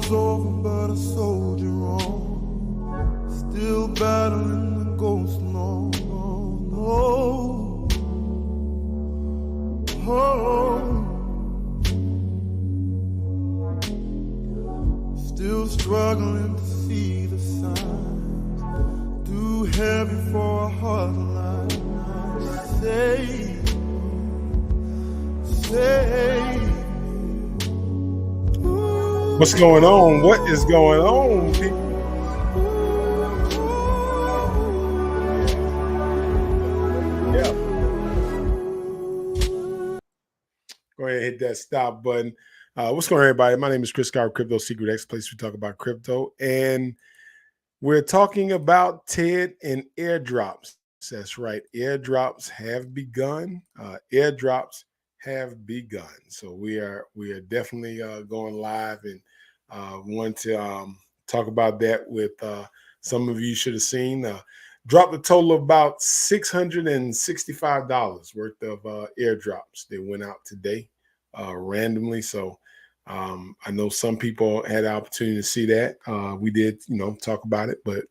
war's over, but a soldier on, still battling the ghost long. Oh, oh. Still struggling to see the signs, too heavy for a heart like mine. Save me. What's going on? What is going on, people? Yeah. Go ahead and hit that stop button. What's going on, everybody? My name is Chris Scott, Crypto Secret X, place we talk about crypto. And we're talking about TED and airdrops. That's right. Airdrops have begun. Airdrops have begun. So we are definitely going live and want to talk about that with some of you should have seen. Dropped a total of about $665 worth of airdrops. They went out today randomly. So I know some people had the opportunity to see that. We did, talk about it, but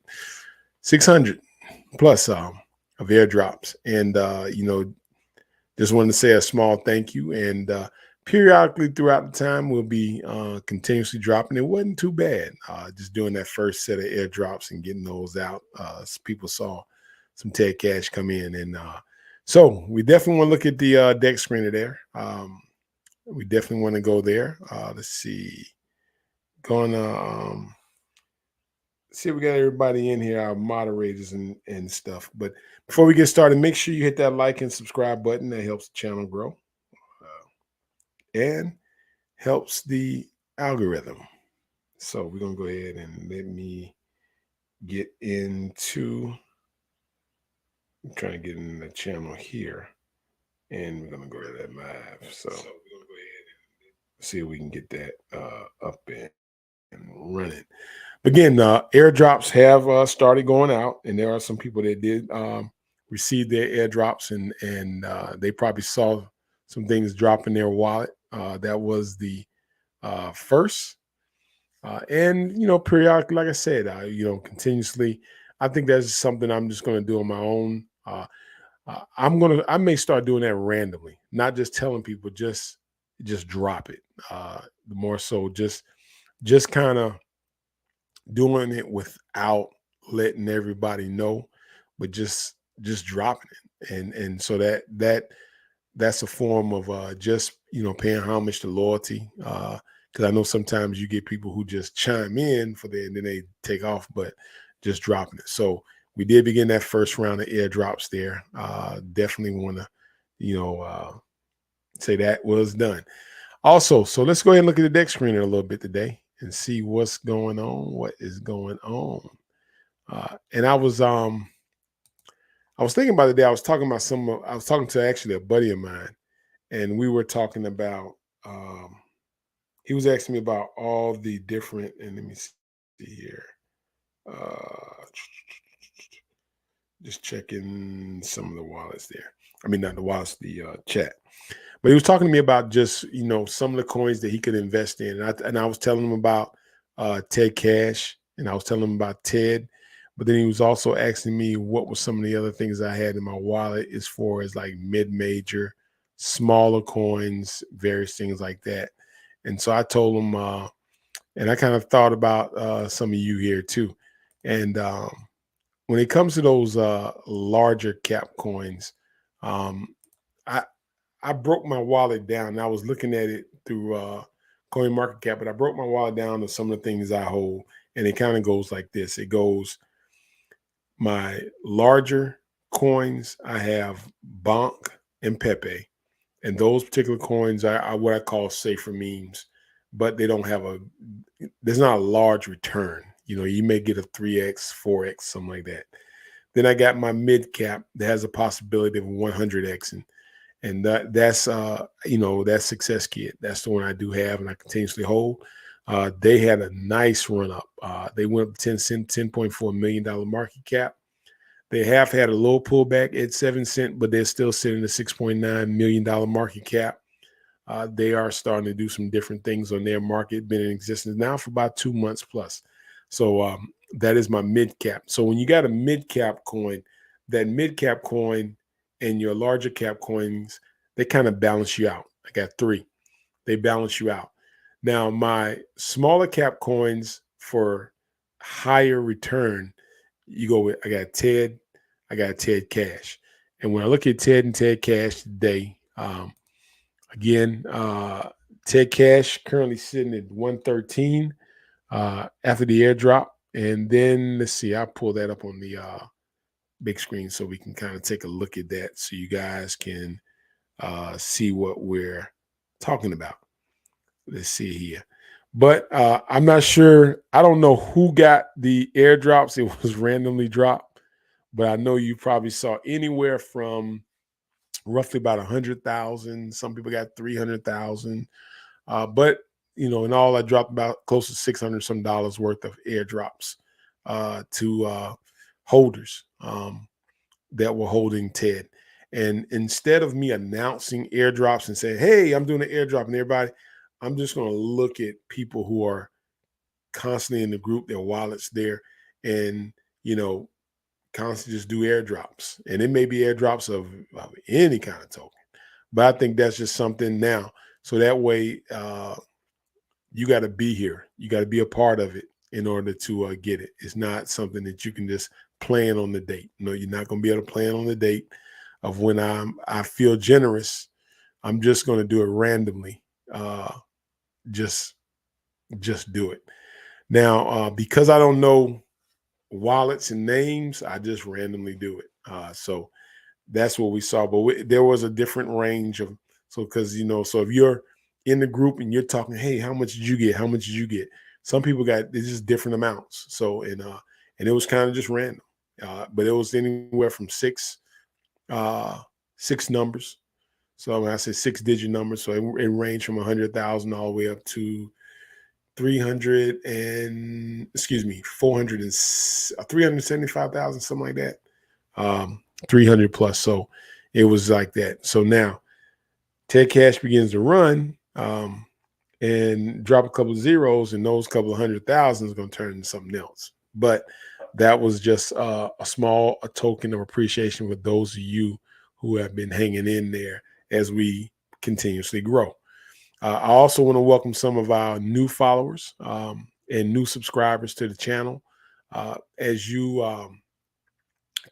600 plus of airdrops. And, just wanted to say a small thank you. And periodically throughout the time, we'll be continuously dropping. It wasn't too bad. Just doing that first set of airdrops and getting those out. People saw some TED Cash come in. And so we definitely want to look at the deck screener there. We definitely want to go there. Let's see. Going to see if we got everybody in here, our moderators and stuff. But before we get started, make sure you hit that like and subscribe button. That helps the channel grow and helps the algorithm. So we're going to go ahead and let me get into, I'm trying to get in the channel here. And we're going to go to that live. So we're going to go ahead and see if we can get that up and running. Again, airdrops have started going out, and there are some people that did receive their airdrops, and they probably saw some things drop in their wallet. That was the first. And, periodically, like I said, continuously, I think that's something I'm just going to do on my own. I may start doing that randomly, not just telling people, just drop it. The more so just kind of doing it without letting everybody know, but just dropping it. And so that's a form of just, paying homage to loyalty. Because I know sometimes you get people who just chime in for that and then they take off, but just dropping it. So we did begin that first round of airdrops there. Definitely want to, say that was done. Also, so let's go ahead and look at the deck screener a little bit today and see what's going on. What is going on? And I was thinking about the day. I was talking to actually a buddy of mine, and we were talking about. He was asking me about all the different. And let me see here. Just checking some of the wallets there. I mean, not the wallets, the chat. But he was talking to me about just, some of the coins that he could invest in. And I was telling him about TED Cash, and I was telling him about TED. But then he was also asking me what were some of the other things I had in my wallet as far as like mid-major, smaller coins, various things like that. And so I told him, and I kind of thought about some of you here too. And when it comes to those larger cap coins, I broke my wallet down. And I was looking at it through CoinMarketCap, but I broke my wallet down to some of the things I hold, and it kind of goes like this. It goes, my larger coins, I have Bonk and Pepe, and those particular coins are what I call safer memes, but they don't have there's not a large return. You may get a 3x, 4x, something like that. Then I got my mid cap that has a possibility of 100x, and that's that Success Kit. That's the one I do have and I continuously hold. They had a nice run up. They went up $10.4 million market cap. They have had a low pullback at 7 cents, but they're still sitting at $6.9 million market cap. They are starting to do some different things on their market, been in existence now for about 2 months plus. So that is my mid cap. So when you got a mid cap coin, that mid cap coin and your larger cap coins, they kind of balance you out. I got three. They balance you out. Now, my smaller cap coins for higher return, you go with, I got TED Cash. And when I look at TED and TED Cash today, again, TED Cash currently sitting at 113 after the airdrop. And then let's see, I'll pull that up on the big screen so we can kind of take a look at that so you guys can see what we're talking about. Let's see here. But I'm not sure. I don't know who got the airdrops. It was randomly dropped. But I know you probably saw anywhere from roughly about 100,000. Some people got 300,000. But, in all, I dropped about close to 600 some dollars worth of airdrops to holders that were holding TED. And instead of me announcing airdrops and saying, hey, I'm doing an airdrop and everybody, I'm just going to look at people who are constantly in the group, their wallets there, and, constantly just do airdrops. And it may be airdrops of any kind of token. But I think that's just something now. So that way, you got to be here. You got to be a part of it in order to get it. It's not something that you can just plan on the date. No, you're not going to be able to plan on the date of when I feel generous. I'm just going to do it randomly. Just do it. Now, because I don't know wallets and names, I just randomly do it. So that's what we saw. But there was a different range of, because, so if you're in the group and you're talking, hey, how much did you get? How much did you get? Some people got, it's just different amounts. So, and it was kind of just random. But it was anywhere from six numbers. So when I say 6-digit numbers, so it ranged from 100,000 all the way up to 375,000, something like that. 300 plus. So it was like that. So now TED Cash begins to run and drop a couple of zeros, and those couple of 100,000 is going to turn into something else. But that was just a token of appreciation with those of you who have been hanging in there as we continuously grow. I also want to welcome some of our new followers and new subscribers to the channel. As you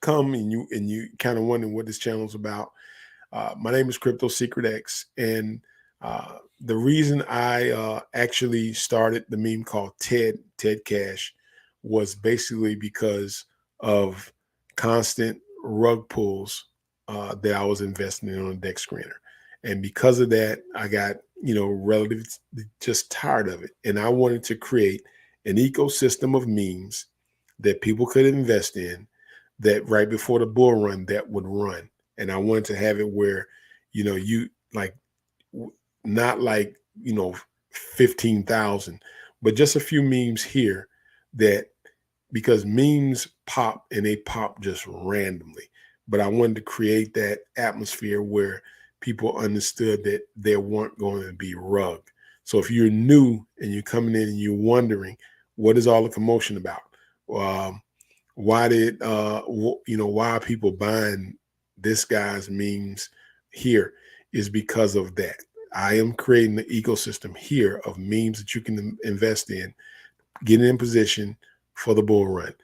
come and you kind of wondering what this channel is about, my name is Crypto Secret X, and the reason I actually started the meme called TED Cash was basically because of constant rug pulls that I was investing in on a deck screener. And because of that, I got, relatively just tired of it. And I wanted to create an ecosystem of memes that people could invest in, that right before the bull run that would run. And I wanted to have it where, you like, not like, 15,000, but just a few memes here that, because memes pop and they pop just randomly. But I wanted to create that atmosphere where people understood that there weren't going to be rug. So if you're new and you're coming in and you're wondering, what is all the commotion about? Why are people buying this guy's memes here? Is because of that. I am creating the ecosystem here of memes that you can invest in, getting in position for the bull run.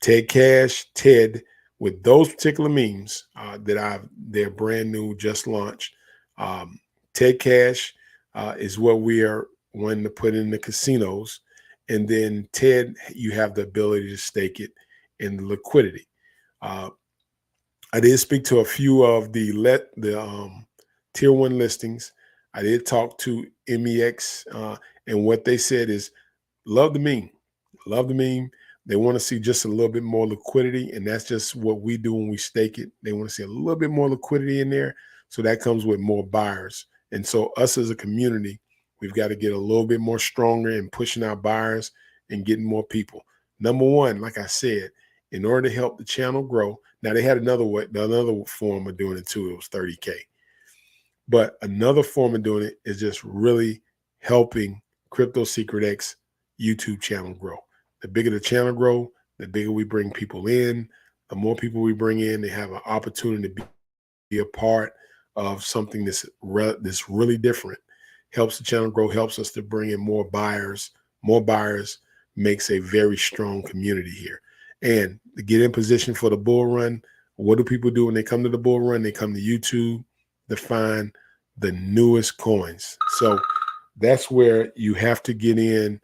TED Cash, TED, with those particular memes they're brand new, just launched. TED Cash is what we are wanting to put in the casinos. And then TED, you have the ability to stake it in the liquidity. I did speak to a few of the tier 1 listings. I did talk to MEX, and what they said is, love the meme. Love the meme. They want to see just a little bit more liquidity, and that's just what we do when we stake it. They want to see a little bit more liquidity in there, so that comes with more buyers. And so us as a community, we've got to get a little bit more stronger in pushing our buyers and getting more people. Number one, like I said, in order to help the channel grow, now they had another form of doing it too. It was 30K. But another form of doing it is just really helping Crypto Secret X YouTube channel grow. The bigger the channel grow, the bigger we bring people in. The more people we bring in, they have an opportunity to be a part of something that's really different. Helps the channel grow, helps us to bring in more buyers. More buyers makes a very strong community here. And to get in position for the bull run, what do people do when they come to the bull run? They come to YouTube to find the newest coins. So that's where you have to get in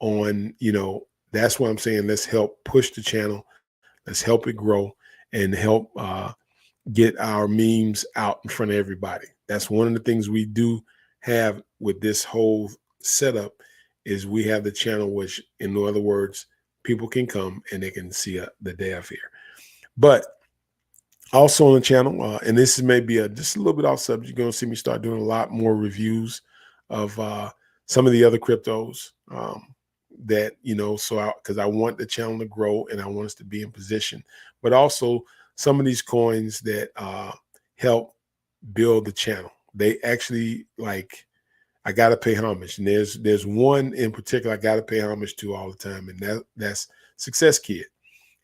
on, that's why I'm saying let's help push the channel. Let's help it grow and help get our memes out in front of everybody. That's one of the things we do have with this whole setup is we have the channel, which in other words, people can come and they can see the day of here. But also on the channel, and this is maybe just a little bit off subject, you're going to see me start doing a lot more reviews of some of the other cryptos that, because I want the channel to grow and I want us to be in position, but also some of these coins that help build the channel. They actually I got to pay homage. And there's one in particular I got to pay homage to all the time, and that's Success Kid.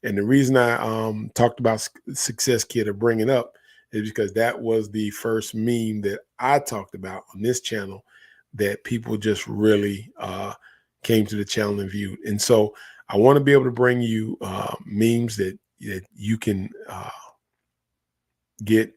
And the reason I talked about Success Kid or bring it up is because that was the first meme that I talked about on this channel that people just really came to the channel and viewed. And so I want to be able to bring you memes that you can get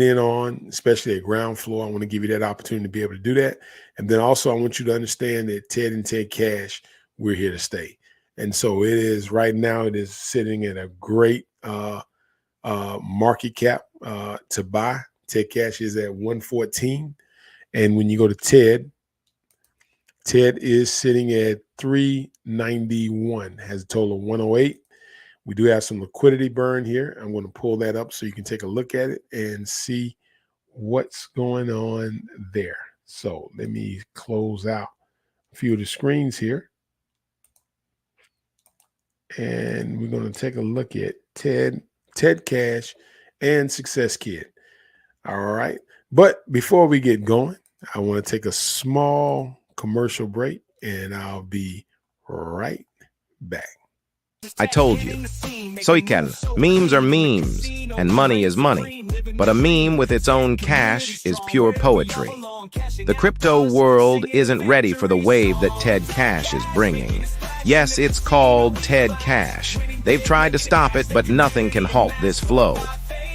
in on, especially at ground floor. I want to give you that opportunity to be able to do that. And then also I want you to understand that Ted and Ted Cash, we're here to stay. And so it is right now, it is sitting at a great market cap to buy. Ted Cash is at 114. And when you go to Ted is sitting at 391, has a total of 108. We do have some liquidity burn here. I'm going to pull that up so you can take a look at it and see what's going on there. So let me close out a few of the screens here. And we're going to take a look at Ted Cash and Success Kid. All right. But before we get going, I want to take a small commercial break and I'll be right back. I told you. Soikel, memes are memes, and money is money. But a meme with its own cash is pure poetry. The crypto world isn't ready for the wave that Ted Cash is bringing. Yes, it's called Ted Cash. They've tried to stop it, but nothing can halt this flow.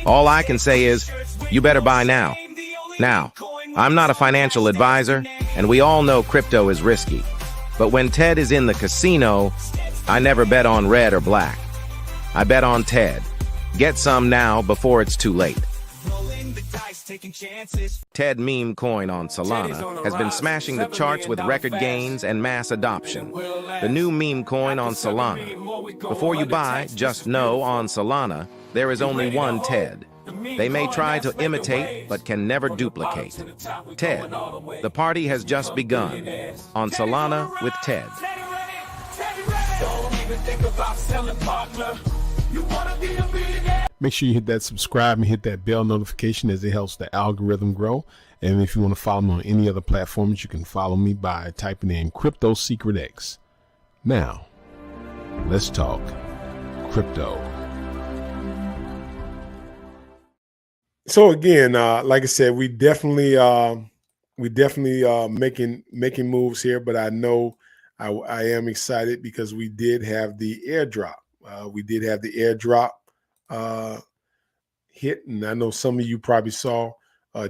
All I can say is, you better buy now. Now, I'm not a financial advisor, and we all know crypto is risky. But when Ted is in the casino, I never bet on red or black. I bet on Ted. Get some now before it's too late. Ted meme coin on Solana has been smashing the charts with record gains and mass adoption. The new meme coin on Solana. Before you buy, just know on Solana, there is only one Ted. They may try to imitate, but can never duplicate. Ted, the party has just begun. On Solana with Ted. Make sure you hit that subscribe and hit that bell notification as it helps the algorithm grow. And if you want to follow me on any other platforms, you can follow me by typing in Crypto Secret X. Now, let's talk crypto. So again, like I said, we definitely making moves here, but I know I am excited because we did have the airdrop. Hit, and I know some of you probably saw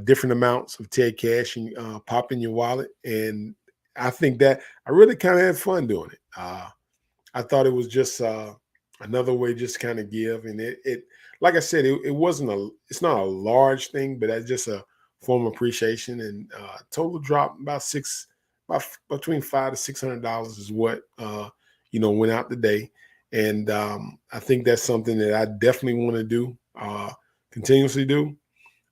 different amounts of Ted Cash and pop in your wallet, and I think that I really kind of had fun doing it. I thought it was just another way just to kind of give, and it like I said, it's not a large thing, but that's just a form of appreciation. And total drop about between $500 to $600 is what went out today. And I think that's something that I definitely want to do, continuously do,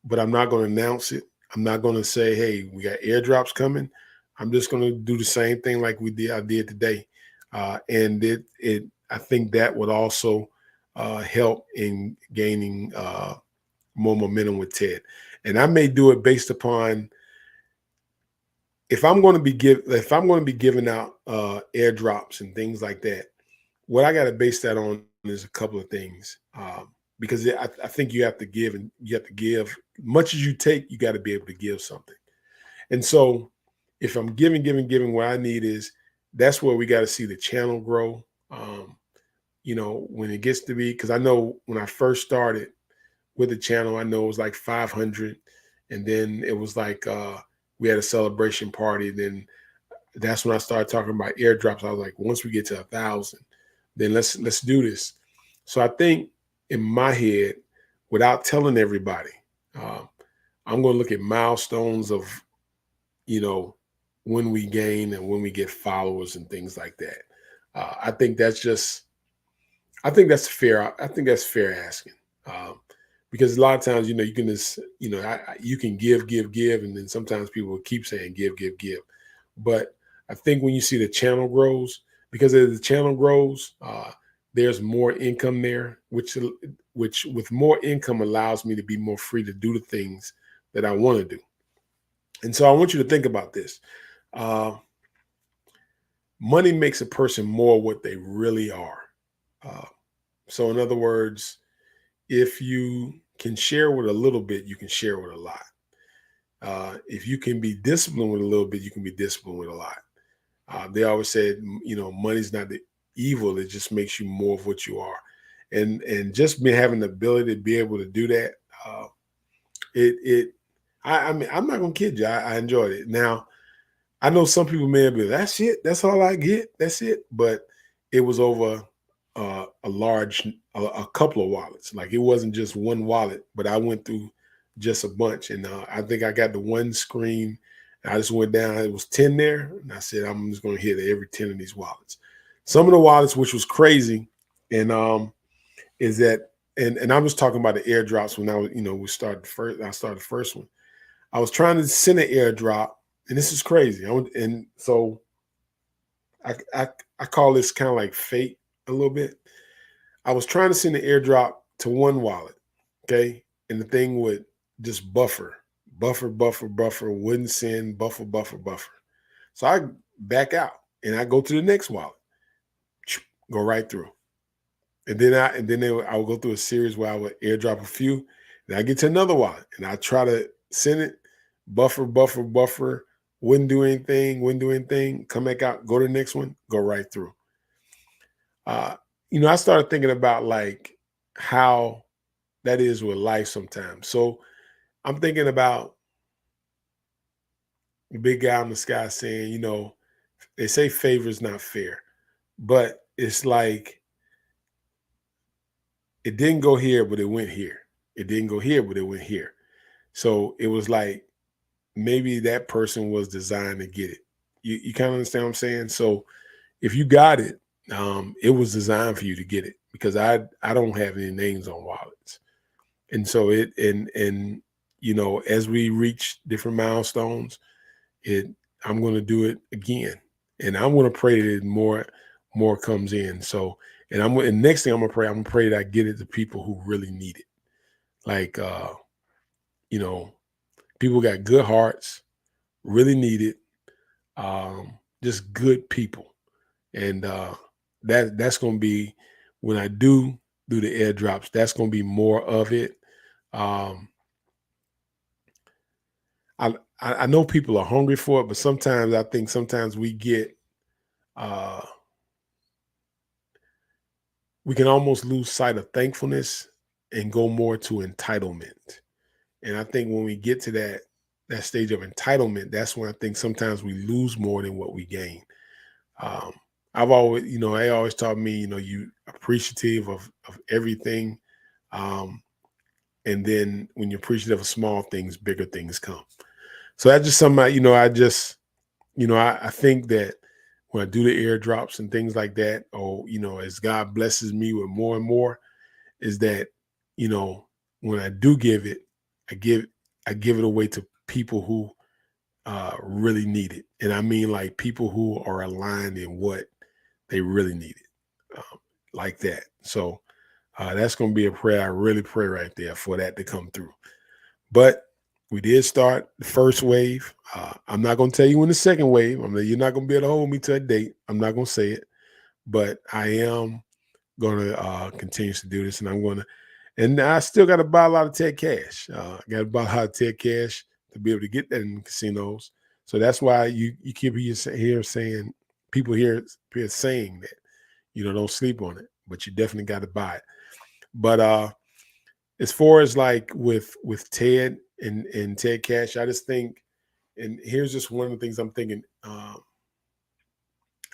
but I'm not going to announce it. I'm not going to say, hey, we got airdrops coming. I'm just going to do the same thing like I did today. And I think that would also help in gaining more momentum with Ted. And I may do it based upon if I'm going to be giving out airdrops and things like that. What I got to base that on is a couple of things, because I think you have to give, and you have to give much as you take. You got to be able to give something. And so, if I'm giving, what I need is that's where we got to see the channel grow. When it gets to be, because I know when I first started with the channel, I know it was like 500, and then it was like we had a celebration party. Then that's when I started talking about airdrops. I was like, once we get to 1,000, then let's do this. So I think in my head, without telling everybody, I'm going to look at milestones of, when we gain and when we get followers and things like that. I think that's fair. I think that's fair asking. Because a lot of times, you can just, you can give, and then sometimes people will keep saying give, give, give. But I think when you see the channel grows, because as the channel grows, there's more income there, which with more income allows me to be more free to do the things that I want to do. And so I want you to think about this. Money makes a person more what they really are. So in other words, if you can share with a little bit, you can share with a lot. If you can be disciplined with a little bit, you can be disciplined with a lot. They always said, money's not the evil. It just makes you more of what you are. And just having the ability to be able to do that, I mean, I'm not going to kid you. I enjoyed it. Now, I know some people may be, that's it. That's all I get. That's it. But it was over a couple of wallets. Like it wasn't just one wallet, but I went through just a bunch. And I think I got the one screen. I just went down. It was 10 there. And I said, I'm just going to hit every 10 of these wallets. Some of the wallets, which was crazy, and is that, and I was talking about the airdrops when I was, I started the first one. I was trying to send an airdrop, and this is crazy. And so I call this kind of like fate a little bit. I was trying to send an airdrop to one wallet, okay? And the thing would just buffer, wouldn't send, buffer. So I back out and I go to the next wallet, go right through. And then I would go through a series where I would airdrop a few. Then I get to another wallet and I try to send it, buffer, wouldn't do anything, come back out, go to the next one, go right through. I started thinking about like how that is with life sometimes. So I'm thinking about the big guy in the sky saying, they say favor is not fair, but it's like it didn't go here, but it went here. It didn't go here, but it went here. So it was like maybe that person was designed to get it. You kind of understand what I'm saying? So if you got it, it was designed for you to get it, because I don't have any names on wallets. And so as we reach different milestones, I'm going to do it again, and I'm going to pray that more comes in. So, and next thing I'm going to pray that I get it to people who really need it. Like, people got good hearts, really need it. Just good people. And, that's going to be, when I do the airdrops, that's going to be more of it. I know people are hungry for it, but sometimes I think we get, we can almost lose sight of thankfulness and go more to entitlement. And I think when we get to that stage of entitlement, that's when I think sometimes we lose more than what we gain. I've always, they always taught me, you appreciative of everything. And then when you're appreciative of small things, bigger things come. So that's just something, I think that when I do the airdrops and things like that, or, as God blesses me with more and more, is that, when I do give it, I give it away to people who really need it. And I mean, like people who are aligned in what they really need it, like that. So that's going to be a prayer. I really pray right there for that to come through. But We did start the first wave. I'm not going to tell you when the second wave. You're not going to be able to hold me to a date. I'm not going to say it, but I am going to continue to do this, and I'm going to. And I still got to buy a lot of Ted Cash. I got to buy a lot of Ted Cash to be able to get that in casinos. So that's why you keep here saying people here saying that don't sleep on it, but you definitely got to buy it. But as far as like with Ted and Ted Cash, I just think, and here's just one of the things I'm thinking,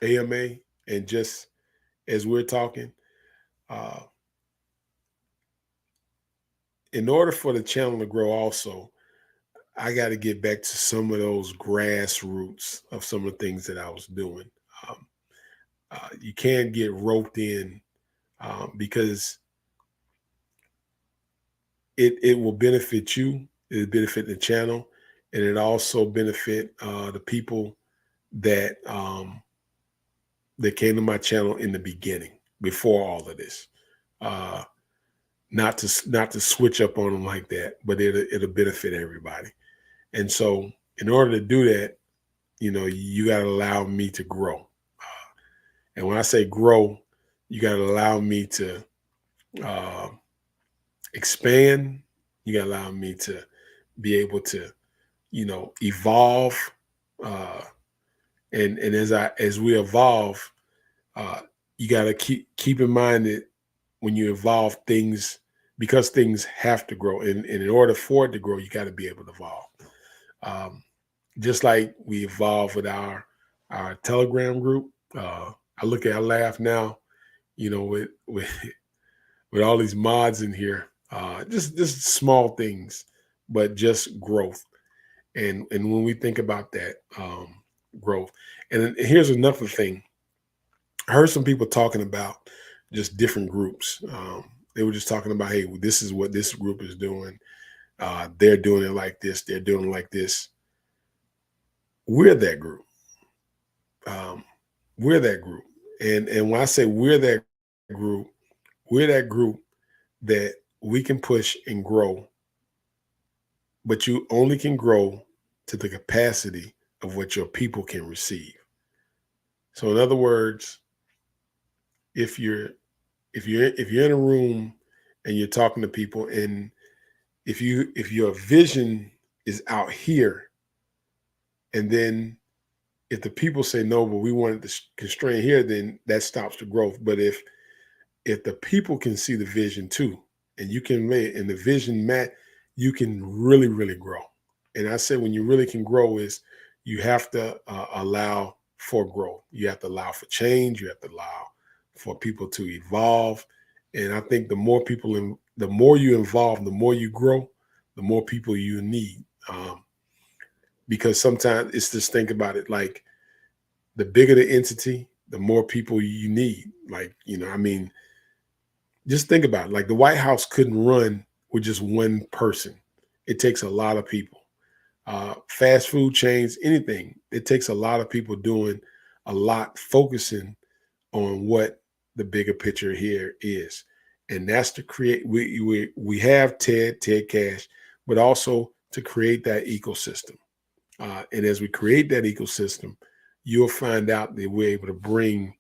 AMA, and just as we're talking, uh, in order for the channel to grow also, I got to get back to some of those grassroots of some of the things that I was doing. Um, you can't get roped in because it will benefit you, it benefit the channel, and it also benefit the people that that came to my channel in the beginning before all of this. Not to switch up on them like that, but it'll benefit everybody. And so in order to do that, you got to allow me to grow. And when I say grow, you got to allow me to expand. You got to allow me to be able to, evolve. And as we evolve, you got to keep in mind that when you evolve things, because things have to grow, and in order for it to grow, you got to be able to evolve. Just like we evolve with our Telegram group. I laugh now, with with all these mods in here. Just small things, but just growth. And when we think about that growth, and here's another thing. I heard some people talking about just different groups. They were just talking about, hey, this is what this group is doing. They're doing it like this. They're doing it like this. We're that group. We're that group. And when I say we're that group that we can push and grow, but you only can grow to the capacity of what your people can receive. So in other words, if you're in a room and you're talking to people, and if your vision is out here, and then if the people say no, but we wanted to constrain here, then that stops the growth. But if the people can see the vision too, and you can lay it in the vision, Matt, you can really, really grow. And I say when you really can grow is you have to allow for growth. You have to allow for change. You have to allow for people to evolve. And I think the more people, the more you involve, the more you grow, the more people you need. Because sometimes it's just, think about it, like the bigger the entity, the more people you need. Like, just think about it. Like the White House couldn't run with just one person. It takes a lot of people. Fast food chains, anything. It takes a lot of people doing a lot, focusing on what the bigger picture here is. And that's to create, we have Ted Cash, but also to create that ecosystem. And as we create that ecosystem, you'll find out that we're able to bring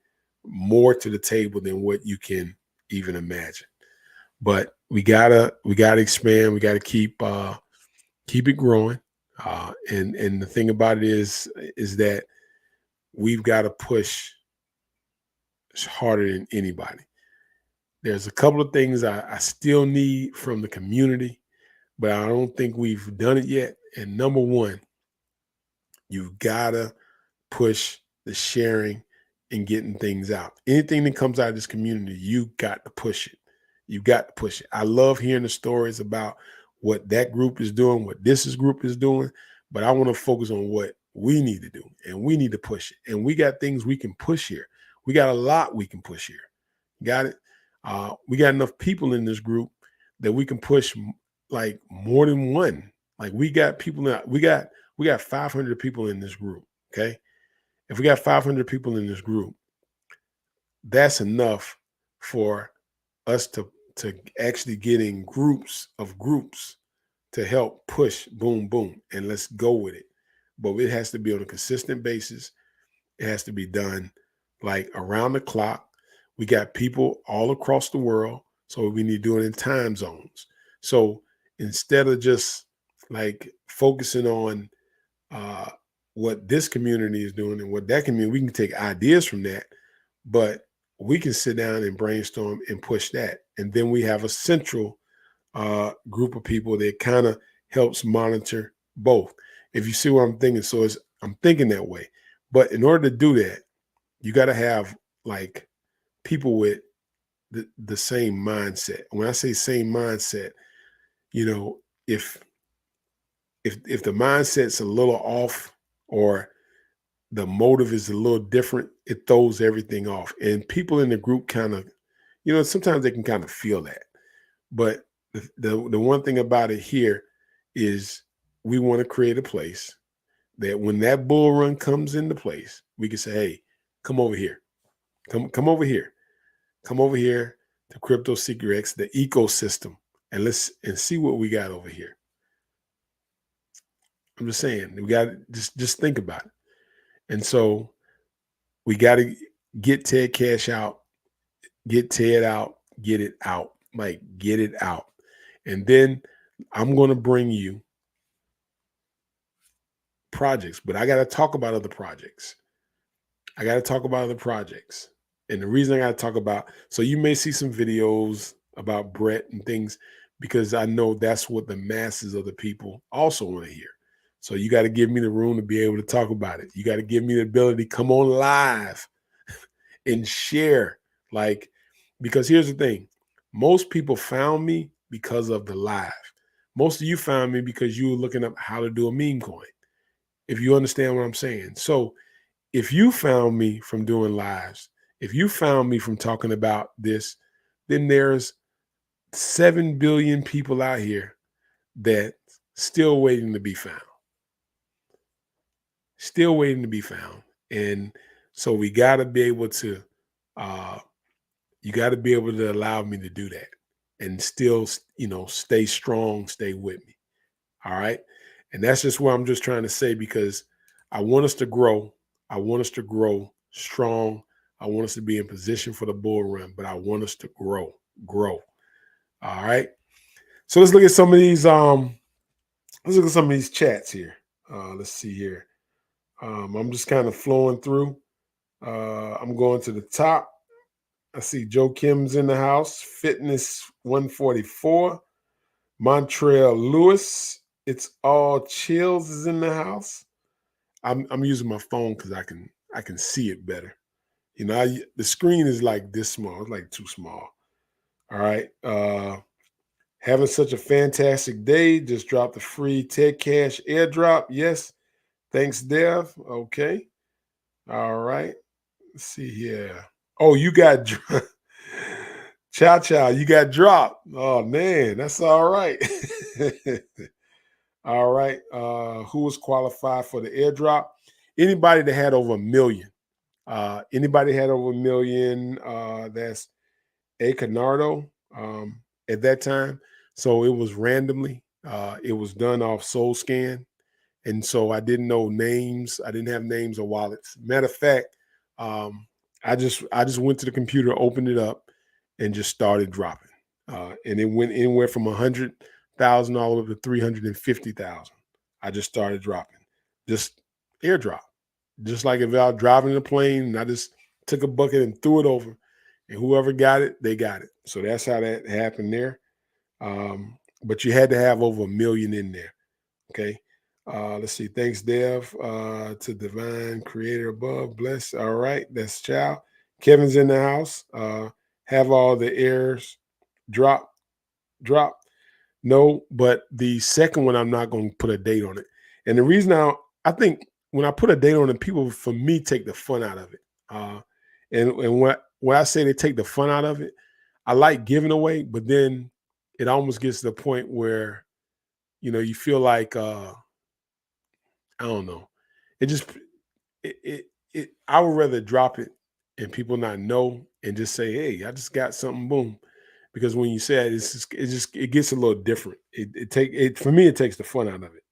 more to the table than what you can even imagine. But we gotta expand. We gotta keep it growing. And the thing about it is that we've got to push harder than anybody. There's a couple of things I still need from the community, but I don't think we've done it yet. And number one, you've got to push the sharing and getting things out. Anything that comes out of this community, you got to push it. You got to push it. I love hearing the stories about what that group is doing, what this group is doing, but I want to focus on what we need to do, and we need to push it. And we got things we can push here. We got a lot we can push here. Got it? We got enough people in this group that we can push like more than one. Like we got people now. We got 500 people in this group. Okay. If we got 500 people in this group, that's enough for us to actually get in groups to help push boom, boom, and let's go with it. But it has to be on a consistent basis. It has to be done like around the clock. We got people all across the world, so we need to do it in time zones. So instead of just like focusing on uh, what this community is doing and what that community, we can take ideas from that, but we can sit down and brainstorm and push that. And then we have a central group of people that kind of helps monitor both. If you see what I'm thinking, so I'm thinking that way. But in order to do that, you got to have like people with the same mindset. When I say same mindset, you know, if the mindset's a little off or the motive is a little different, it throws everything off. And people in the group kind of, sometimes they can kind of feel that. But the one thing about it here is we want to create a place that when that bull run comes into place, we can say, hey, come over here. Come over here. Come over here to Crypto Secret X, the ecosystem, and let's see what we got over here. I'm just saying, we got to just think about it. And so we got to get Ted Cash out, get Ted out, get it out, like get it out. And then I'm going to bring you projects, but I got to talk about other projects. And the reason I got to talk about, so you may see some videos about Brett and things, because I know that's what the masses of the people also want to hear. So you got to give me the room to be able to talk about it. You got to give me the ability to come on live and share. Like, because here's the thing. Most people found me because of the live. Most of you found me because you were looking up how to do a meme coin. If you understand what I'm saying. So if you found me from doing lives, if you found me from talking about this, then there's 7 billion people out here that still waiting to be found. Still waiting to be found. And so we got to be able to, you got to be able to allow me to do that and still, stay strong, stay with me. All right. And that's just what I'm just trying to say, because I want us to grow. I want us to grow strong. I want us to be in position for the bull run, but I want us to grow. All right. So let's look at some of these. Let's look at some of these chats here. Let's see here. I'm just kind of flowing through. I'm going to the top. I see Joe Kim's in the house. Fitness 144. Montreal Lewis. It's all chills is in the house. I'm using my phone because I can see it better. The screen is like this small. It's like too small. All right. Having such a fantastic day. Just dropped the free Ted Cash airdrop. Yes. Thanks, Dev. Okay. All right. Let's see here. Oh, you got Chow, you got dropped. Oh man, that's all right. All right. Who was qualified for the airdrop? Anybody that had over 1 million. Anybody had over 1 million, that's A Canardo at that time. So it was randomly. It was done off Soul Scan. And so I didn't know names. I didn't have names or wallets. Matter of fact, I just went to the computer, opened it up, and just started dropping. And it went anywhere from 100,000 all over to 350,000. I just started dropping, just airdrop, just like if I was driving a plane and I just took a bucket and threw it over, and whoever got it, they got it. So that's how that happened there. But you had to have over 1 million in there. Okay. Let's see. Thanks, Dev, to Divine Creator above. Bless. All right. That's Chow. Kevin's in the house. Have all the errors drop. No, but the second one, I'm not going to put a date on it. And the reason I think when I put a date on it, people, for me, take the fun out of it. And when I say they take the fun out of it, I like giving away, but then it almost gets to the point where, you feel like, I don't know. It just I would rather drop it and people not know and just say, hey, I just got something, boom, because when you say it, it gets a little different. It for me, it takes the fun out of it.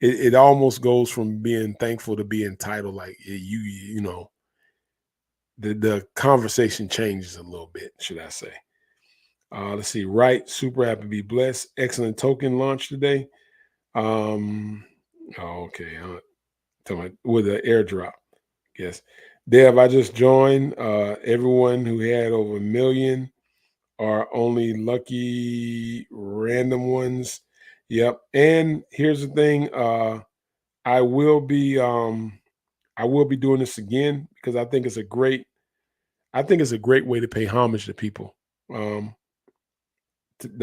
It almost goes from being thankful to being entitled. Like you know, the conversation changes a little bit, should I say? Let's see. Right, super happy to be blessed. Excellent token launch today. Okay. With an airdrop. Yes. Dev, I just joined. Everyone who had over 1 million are only lucky random ones. Yep. And here's the thing. I will be doing this again because I think it's a great way to pay homage to people. The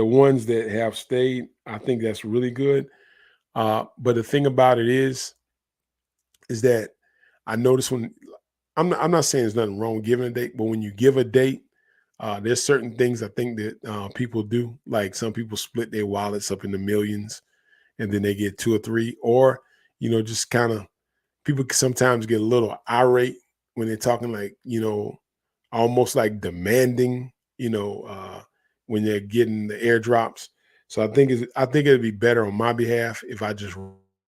ones that have stayed, I think that's really good. But the thing about it is that I notice when I'm not saying there's nothing wrong with giving a date, but when you give a date, there's certain things I think that people do. Like some people split their wallets up into millions, and then they get 2 or 3, or just kind of people sometimes get a little irate when they're talking, like almost like demanding, when they're getting the airdrops. So I think it'd be better on my behalf if I just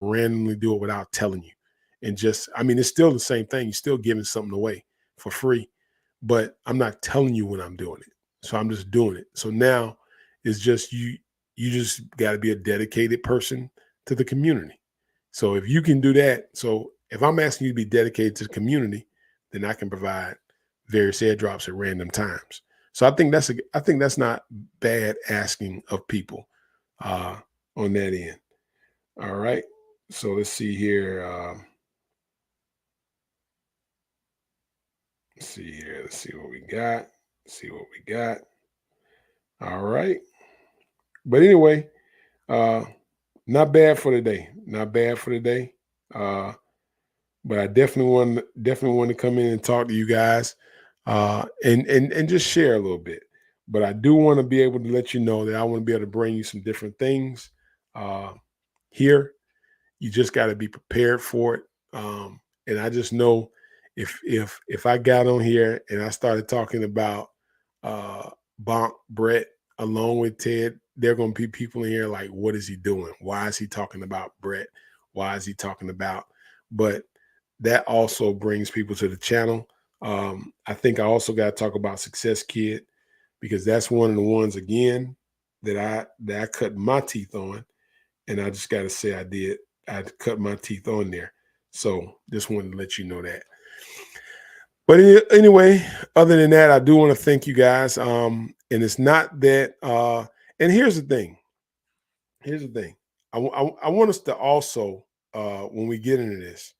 randomly do it without telling you. And just, I mean, it's still the same thing. You're still giving something away for free, but I'm not telling you when I'm doing it. So I'm just doing it. So now it's just you just got to be a dedicated person to the community. So if you can do that, so if I'm asking you to be dedicated to the community, then I can provide various airdrops at random times. So I think that's not bad asking of people on that end. All right. So let's see here. Let's see here. Let's see what we got. All right. But anyway, not bad for today. Not bad for today. But I definitely want to come in and talk to you guys, and just share a little bit. But I do want to be able to let you know that I want to be able to bring you some different things here. You just got to be prepared for it. And I just know if I got on here and I started talking about Bonk Brett along with Ted, there are going to be people in here like, what is he doing? Why is he talking about Brett? Why is he talking about? But that also brings people to the channel. I think I also got to talk about Success Kid, because that's one of the ones again that I cut my teeth on, and I just got to say I cut my teeth on there. So just wanted to let you know that. But anyway, other than that, I do want to thank you guys. And it's not that. And here's the thing. I want us to also, when we get into this,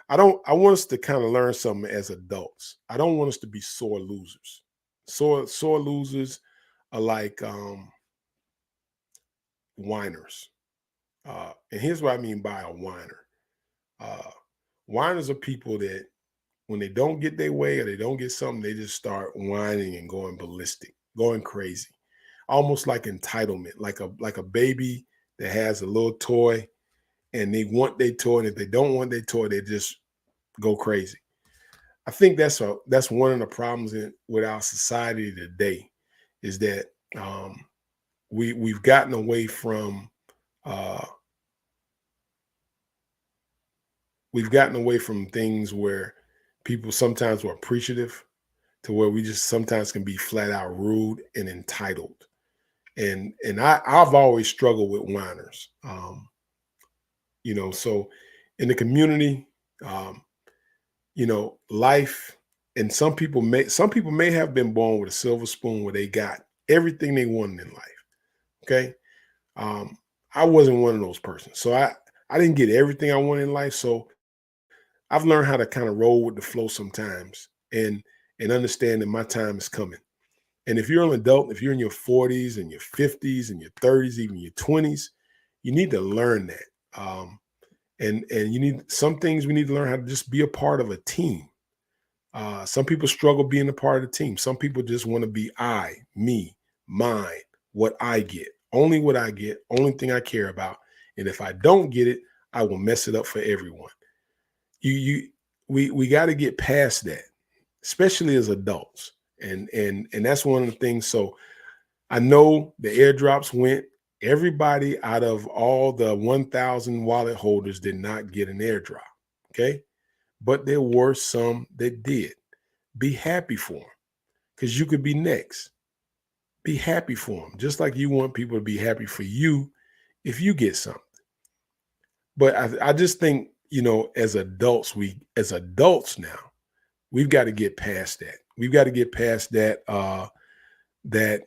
I want us to kind of learn something as adults. I don't want us to be sore losers. Sore losers are like whiners. And here's what I mean by a whiner. Whiners are people that when they don't get their way or they don't get something, they just start whining and going ballistic, going crazy, almost like entitlement, like a baby that has a little toy and they want their toy, and if they don't want their toy, they just go crazy. I think that's one of the problems with our society today, is that we've gotten away from things where people sometimes were appreciative, to where we just sometimes can be flat out rude and entitled. And I've always struggled with whiners. So in the community, life, and some people may have been born with a silver spoon where they got everything they wanted in life. Okay. I wasn't one of those persons. So I didn't get everything I wanted in life. So I've learned how to kind of roll with the flow sometimes, and understand that my time is coming. And if you're an adult, if you're in your 40s and your 50s and your 30s, even your 20s, you need to learn that. And you need some things we need to learn how to just be a part of a team. Some people struggle being a part of the team. Some people just want to be me, mine, what I get, only what I get, only thing I care about. And if I don't get it, I will mess it up for everyone. We got to get past that, especially as adults. And that's one of the things. So I know the airdrops went. Everybody out of all the 1,000 wallet holders did not get an airdrop. Okay. But there were some that did. Be happy for them, because you could be next. Be happy for them, just like you want people to be happy for you if you get something. But I just think, as adults now, we've got to get past that. We've got to get past that that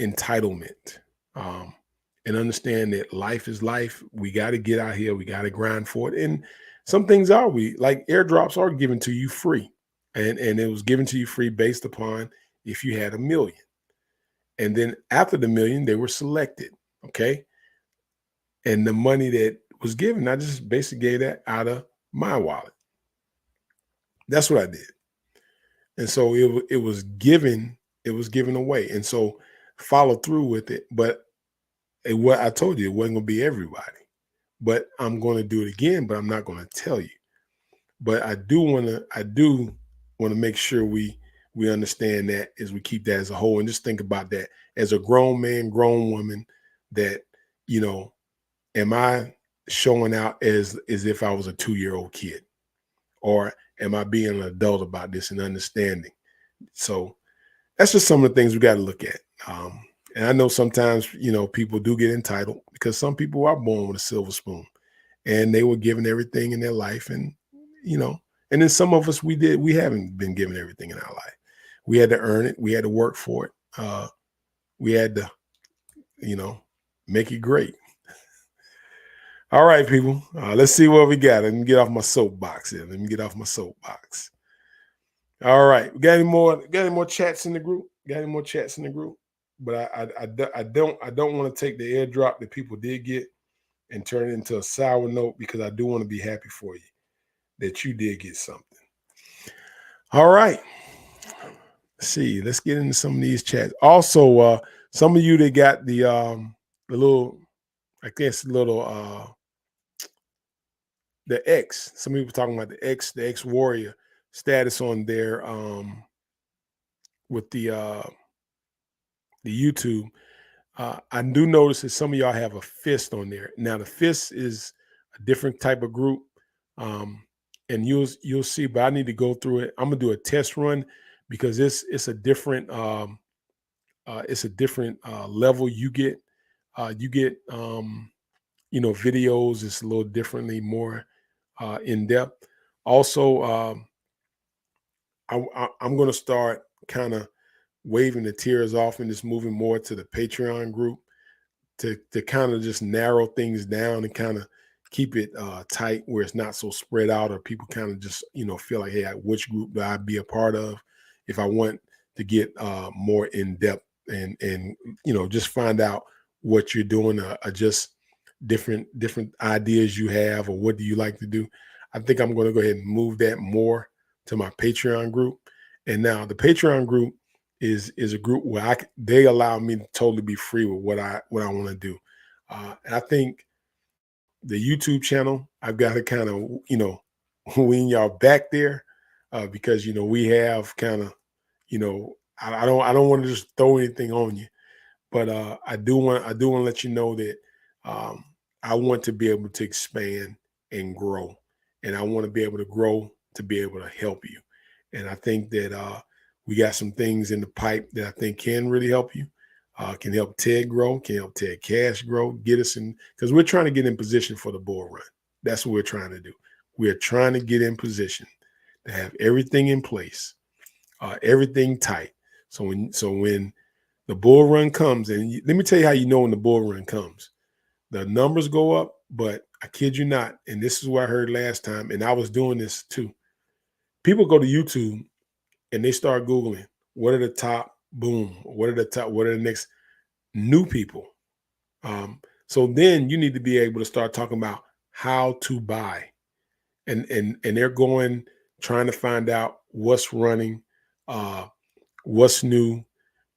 entitlement, and understand that life is life. We got to get out here. We got to grind for it. And some things like airdrops are given to you free, and it was given to you free based upon if you had 1 million. And then after the 1 million, they were selected. Okay. And the money that was given, I just basically gave that out of my wallet. That's what I did. And so it was given away. And so follow through with it. But what I told you, it wasn't going to be everybody. But I'm going to do it again, but I'm not going to tell you. But I do want to make sure we understand that as we keep that as a whole, and just think about that as a grown man, grown woman, that, am I showing out as if I was a 2-year-old kid, or am I being an adult about this and understanding? So that's just some of the things we got to look at. And I know sometimes, people do get entitled, because some people are born with a silver spoon and they were given everything in their life. And, and then some of us, we haven't been given everything in our life. We had to earn it. We had to work for it. We had to, make it great. All right, people, let's see what we got. Let me get off my soapbox here. All right. Got any more chats in the group? But I don't want to take the airdrop that people did get and turn it into a sour note, because I do want to be happy for you that you did get something. All right. Let's get into some of these chats. Also, some of you that got the little, I guess, the X. Some people talking about the X Warrior status on there with the YouTube. I do notice that some of y'all have a fist on there. Now the fist is a different type of group, and you'll see. But I need to go through it. I'm gonna do a test run, because it's a different level you get. Videos is a little differently more in depth. Also, I'm gonna start kind of waving the tears off and just moving more to the Patreon group to kind of just narrow things down and kind of keep it tight, where it's not so spread out, or people kind of just, feel like, hey, which group do I be a part of if I want to get more in depth and just find out what you're doing, just different ideas you have, or what do you like to do. I think I'm going to go ahead and move that more to my Patreon group. And now the Patreon group is a group where they allow me to totally be free with what I want to do. And I think the YouTube channel, I've got to kind of, wean y'all back there, because, we have kind of, I don't want to just throw anything on you, but I do want to let you know that I want to be able to expand and grow, and I want to be able to grow to be able to help you. And I think that we got some things in the pipe that I think can really help you, can help Ted grow, can help Ted Cash grow, get us in, because we're trying to get in position for the bull run. That's what we're trying to do. We're trying to get in position to have everything in place, everything tight. So when the bull run comes, and let me tell you how you know when the bull run comes. The numbers go up, but I kid you not, and this is what I heard last time, and I was doing this too. People go to YouTube and they start Googling, what are the top boom? What are the next new people? So then you need to be able to start talking about how to buy. And they're trying to find out what's running, what's new,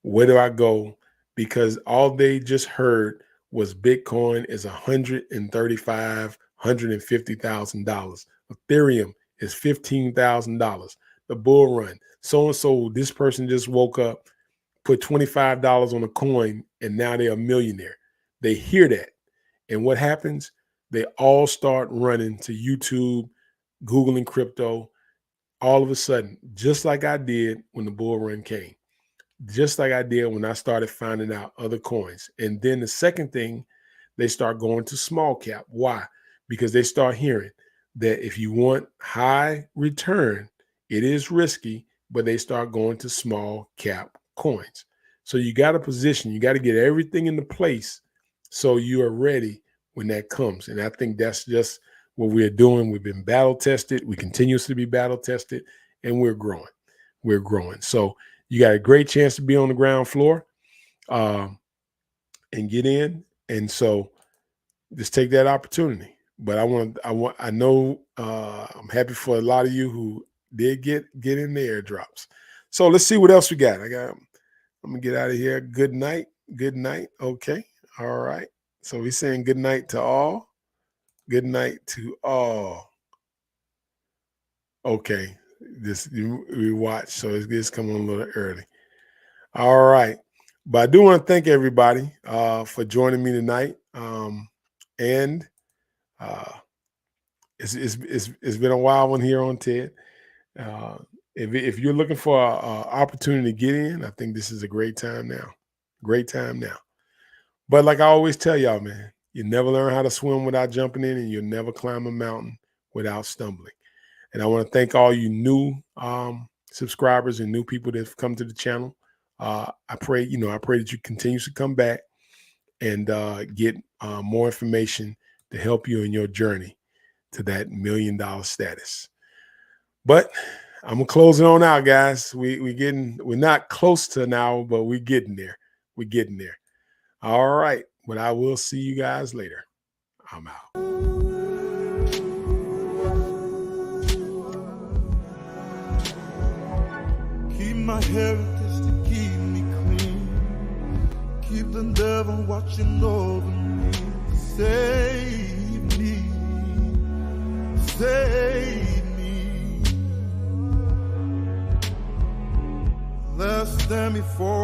where do I go? Because all they just heard was Bitcoin is $135,000, $150,000. Ethereum is $15,000. The bull run. so-and-so, this person just woke up, put $25 on a coin, and now they're a millionaire. They hear that. And what happens? They all start running to YouTube, Googling crypto, all of a sudden, just like I did when the bull run came, just like I did when I started finding out other coins. And then the second thing, they start going to small cap. Why? Because they start hearing that if you want high return, it is risky, but they start going to small cap coins. So you got to position, you got to get everything into place so you are ready when that comes. And I think that's just what we're doing. We've been battle tested. We continuously be battle tested, and we're growing. We're growing. So you got a great chance to be on the ground floor and get in. And so just take that opportunity. But I know I'm happy for a lot of you who did get in the airdrops. So let's see what else we got. I'm gonna get out of here. Good night. Good night. Okay. All right. So we're saying good night to all. Good night to all. Okay. We watch. So it's coming a little early. All right. But I do want to thank everybody for joining me tonight. And it's been a wild one here on TED. If you're looking for an opportunity to get in, I think this is a great time now. Great time now. But like I always tell y'all, man, you never learn how to swim without jumping in, and you'll never climb a mountain without stumbling. And I want to thank all you new subscribers and new people that have come to the channel. I pray that you continue to come back and get more information to help you in your journey to that $1 million status. But I'm gonna close it on out, guys. We're not close to an hour, but we're getting there. We're getting there. All right, but I will see you guys later. I'm out. Keep my heritage to keep me clean. Keep the devil watching over me. Save me. Save me. Less than before.